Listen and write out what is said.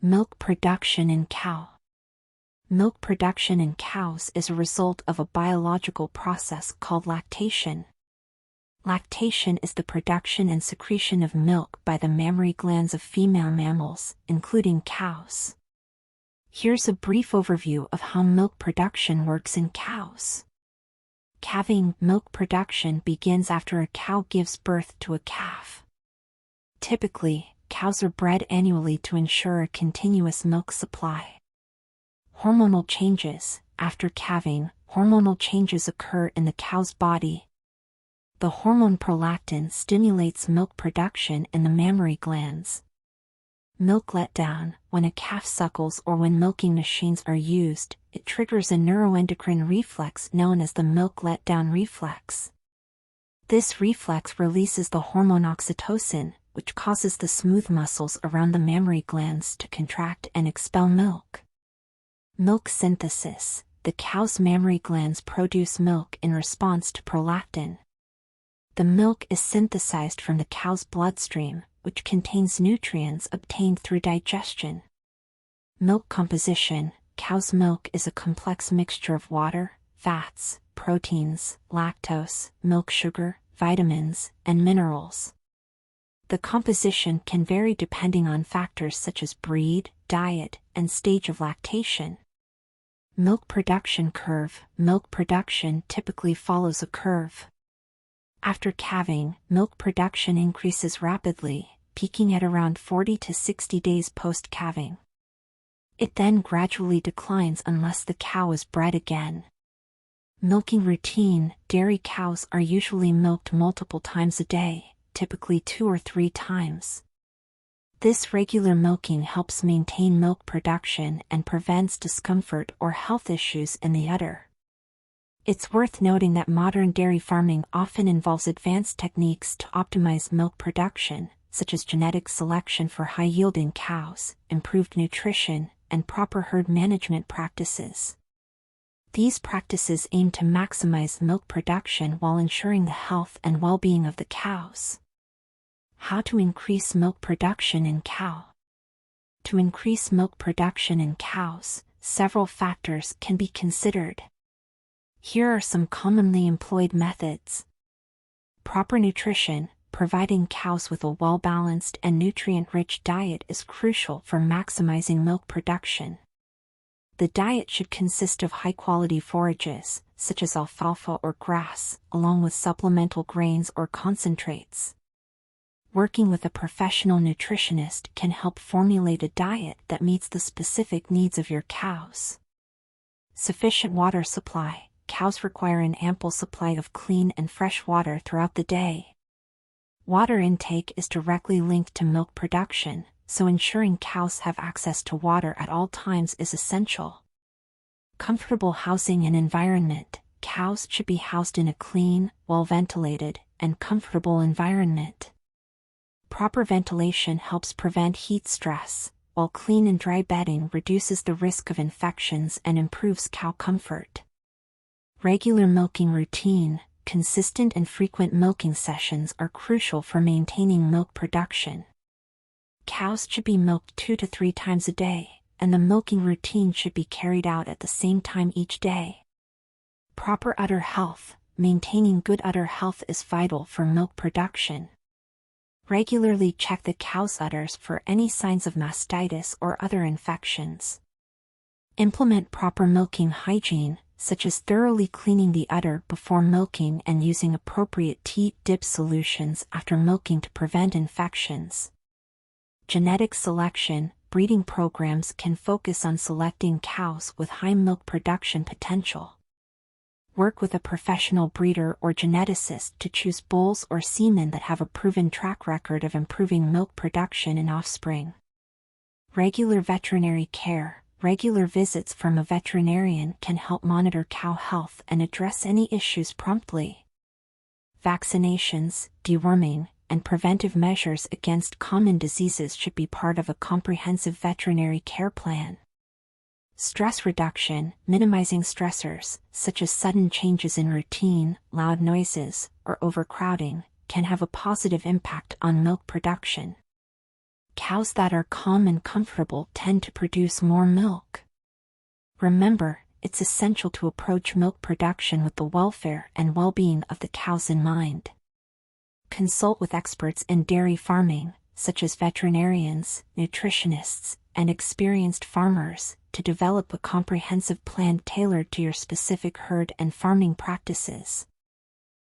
Milk production in cow. Milk production in cows is a result of a biological process called lactation. Lactation is the production and secretion of milk by the mammary glands of female mammals, including cows. Here's a brief overview of how milk production works in cows. Calving. Milk production begins after a cow gives birth to a calf. Typically, cows are bred annually to ensure a continuous milk supply. Hormonal changes. After calving, hormonal changes occur in the cow's body. The hormone prolactin stimulates milk production in the mammary glands. Milk letdown. When a calf suckles or when milking machines are used, it triggers a neuroendocrine reflex known as the milk letdown reflex. This reflex releases the hormone oxytocin, which causes the smooth muscles around the mammary glands to contract and expel milk. Milk synthesis. The cow's mammary glands produce milk in response to prolactin. The milk is synthesized from the cow's bloodstream, which contains nutrients obtained through digestion. Milk composition. Cow's milk is a complex mixture of water, fats, proteins, lactose, milk sugar, vitamins, and minerals. The composition can vary depending on factors such as breed, diet, and stage of lactation. Milk production curve. Milk production typically follows a curve. After calving, milk production increases rapidly, peaking at around 40 to 60 days post-calving. It then gradually declines unless the cow is bred again. Milking routine. Dairy cows are usually milked multiple times a day, typically 2 or 3 times. This regular milking helps maintain milk production and prevents discomfort or health issues in the udder. It's worth noting that modern dairy farming often involves advanced techniques to optimize milk production, such as genetic selection for high-yielding cows, improved nutrition, and proper herd management practices. These practices aim to maximize milk production while ensuring the health and well-being of the cows. How to increase milk production in cow. To increase milk production in cows, several factors can be considered. Here are some commonly employed methods. Proper nutrition. Providing cows with a well-balanced and nutrient-rich diet is crucial for maximizing milk production. The diet should consist of high-quality forages, such as alfalfa or grass, along with supplemental grains or concentrates. Working with a professional nutritionist can help formulate a diet that meets the specific needs of your cows. Sufficient water supply. Cows require an ample supply of clean and fresh water throughout the day. Water intake is directly linked to milk production, so ensuring cows have access to water at all times is essential. Comfortable housing and environment. Cows should be housed in a clean, well-ventilated, and comfortable environment. Proper ventilation helps prevent heat stress, while clean and dry bedding reduces the risk of infections and improves cow comfort. Regular milking routine. Consistent and frequent milking sessions are crucial for maintaining milk production. Cows should be milked 2 to 3 times a day, and the milking routine should be carried out at the same time each day. Proper udder health. Maintaining good udder health is vital for milk production. Regularly check the cow's udders for any signs of mastitis or other infections. Implement proper milking hygiene, such as thoroughly cleaning the udder before milking and using appropriate teat-dip solutions after milking to prevent infections. Genetic selection. Breeding programs can focus on selecting cows with high milk production potential. Work with a professional breeder or geneticist to choose bulls or semen that have a proven track record of improving milk production in offspring. Regular veterinary care. Regular visits from a veterinarian can help monitor cow health and address any issues promptly. Vaccinations, deworming, and preventive measures against common diseases should be part of a comprehensive veterinary care plan. Stress reduction. Minimizing stressors, such as sudden changes in routine, loud noises, or overcrowding, can have a positive impact on milk production. Cows that are calm and comfortable tend to produce more milk. Remember, it's essential to approach milk production with the welfare and well-being of the cows in mind. Consult with experts in dairy farming, such as veterinarians, nutritionists, and experienced farmers, to develop a comprehensive plan tailored to your specific herd and farming practices.